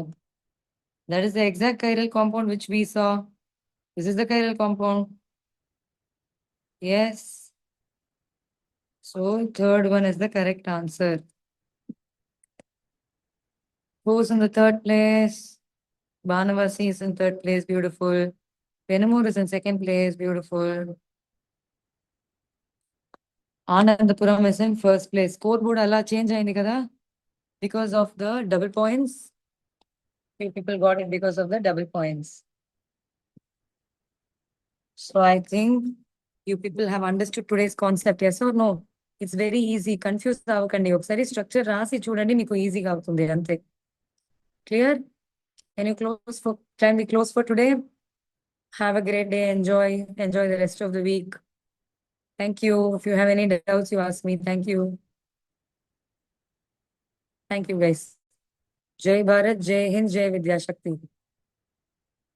That is the exact chiral compound which we saw. This is the chiral compound. Yes. So third one is the correct answer. Who's in the third place? Banavasi is in third place, beautiful. Penamur is in second place, beautiful. Anandapuram is in first place. Scoreboard alla change ayindi kada? Because of the double points. Few people got it because of the double points. So I think you people have understood today's concept, yes or no? It's very easy. Confused avakandi. Okkari structure rasi chudandi meeku easy ga avutundi ante. Clear? Can we close for today? Have a great day. Enjoy the rest of the week. Thank you. If you have any doubts, you ask me. Thank you. Thank you, guys. Jai Bharat, Jai Hind, Jai Vidya Shakti.